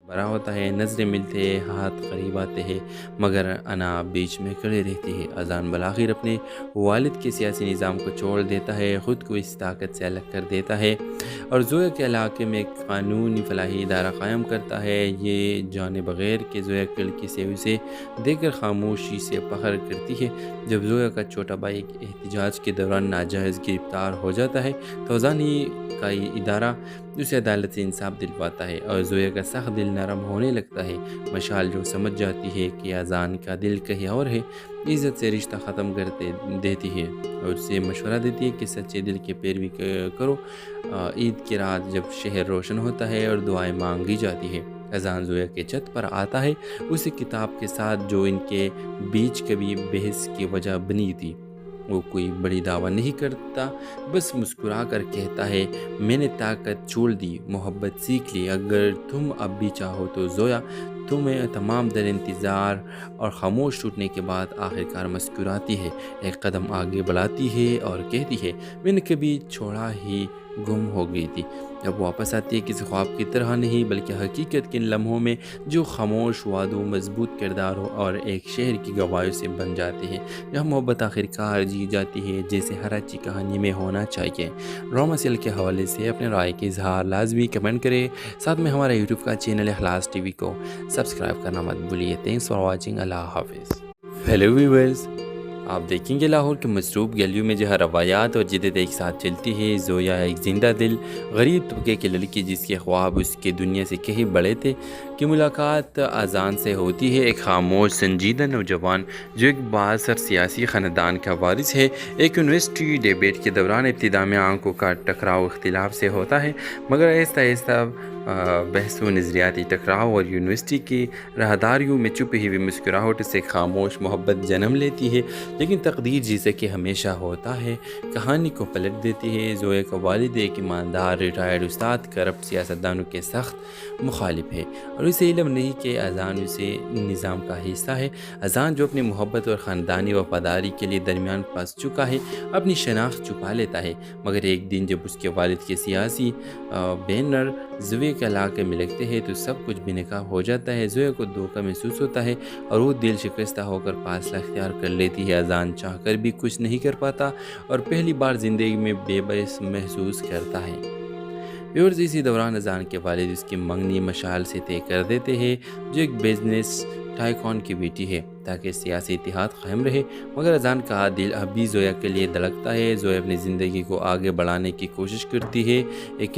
बड़ा होता है, नज़रें मिलते हैं, हाथ करीब आते हैं, मगर अना बीच में खड़ी रहती है। अज़ान बलाखिर अपने वालिद के सियासी निज़ाम को छोड़ देता है, ख़ुद को इस ताकत से अलग कर देता है और ज़ोया के इलाके में एक क़ानूनी फ़लाही इदारा क़ायम करता है। ये जाने बग़ैर कि ज़ोया लड़की से उसे देखकर खामोशी से फ़ख्र करती है। जब ज़ोया का छोटा भाई एक एहतजाज के दौरान नाजायज़ गिरफ़्तार हो जाता है तो अज़ान ही का ये इदारा उसे अदालत से इंसाफ दिलवाता है और ज़ोया का सख्त दिल नरम होने लगता है। मशाल जो समझ जाती है कि अज़ान का दिल कहीं और है, इज़्ज़त से रिश्ता ख़त्म कर देती है और उसे मशवरा देती है कि सच्चे दिल की पैरवी करो। ईद की रात जब शहर रोशन होता है और दुआएं मांगी जाती है, अज़ान ज़ोया के छत पर आता है उसी किताब के साथ जो इनके बीच कभी बहस की वजह बनी थी। वो कोई बड़ी दावा नहीं करता, बस मुस्कुरा कर कहता है, मैंने ताकत छोड़ दी, मोहब्बत सीख ली, अगर तुम अब भी चाहो तो ज़ोया। तुम्हें तमाम दर इंतज़ार और खामोश टूटने के बाद आखिरकार मुस्कुराती है, एक कदम आगे बढ़ाती है और कहती है, मैंने कभी छोड़ा ही गुम हो गई थी। अब वापस आती है किसी ख्वाब की तरह नहीं बल्कि हकीकत के इन लम्हों में जो खामोश वादों, मजबूत किरदारों और एक शहर की गवाहियों से बन जाते हैं, जहाँ मोहब्बत आखिरकार जी जाती है जैसे हर अच्छी कहानी में होना चाहिए। ड्रामा सीरियल के हवाले से अपने राय के इजहार लाजमी कमेंट करें, साथ में हमारा यूट्यूब का चैनल इखलास टीवी को सब्सक्राइब करना मत भूलिए। Thanks for watching. अल्लाह हाफिज़। हेलो व्यूअर्स, आप देखेंगे लाहौर के मसरूफ़ गलियों में जहाँ रवायात और जिद्दत एक साथ चलती है। ज़ोया एक जिंदा दिल गरीब तबके की लड़की जिसके ख्वाब उसके दुनिया से कहीं बड़े थे की मुलाकात अज़ान से होती है। एक खामोश संजीदा नौजवान जो एक बाअसर सियासी ख़ानदान का वारिस है। एक यूनिवर्सिटी डिबेट के दौरान इब्तिदा में आंखों का टकराव इख्तिलाफ से होता है, मगर आहिस्ता आहिस्ता बहस व नज़रियाती टकराव और यूनिवर्सिटी की राहदारियों में छुपी हुई मुस्कुराहट से खामोश मोहब्बत जन्म लेती है। लेकिन तकदीर जैसे कि हमेशा होता है कहानी को पलट देती है। ज़ोया का वालिद एक ईमानदार रिटायर्ड उस्ताद करप्ट सियासतदानों के सख्त मुखालिफ है और उसे इल्म नहीं कि अज़ान उसे निज़ाम का हिस्सा है। अज़ान जो अपनी मोहब्बत और ख़ानदानी वफ़ादारी के लिए दरमियान फंस चुका है, अपनी शनाख्त छुपा लेता है, मगर एक दिन जब उसके वालिद के सियासी बैनर ज़ोया के इलाके में लगते हैं तो सब कुछ बेनकाब हो जाता है। ज़ोया को धोखा महसूस होता है और वो दिल शिकस्ता होकर फासला इख्तियार कर लेती है। अज़ान चाहकर भी कुछ नहीं कर पाता और पहली बार ज़िंदगी में बेबस महसूस करता है। व्यूअर्स, इसी दौरान अज़ान के वालिद उसकी मंगनी मशाल से तय कर देते हैं जो एक बिजनेस टाइकॉन की बेटी है ताकि सियासी इतिहाद कायम रहे, मगर अज़ान का दिल अभी ज़ोया के लिए धड़कता है। ज़ोया अपनी ज़िंदगी को आगे बढ़ाने की कोशिश करती है, एक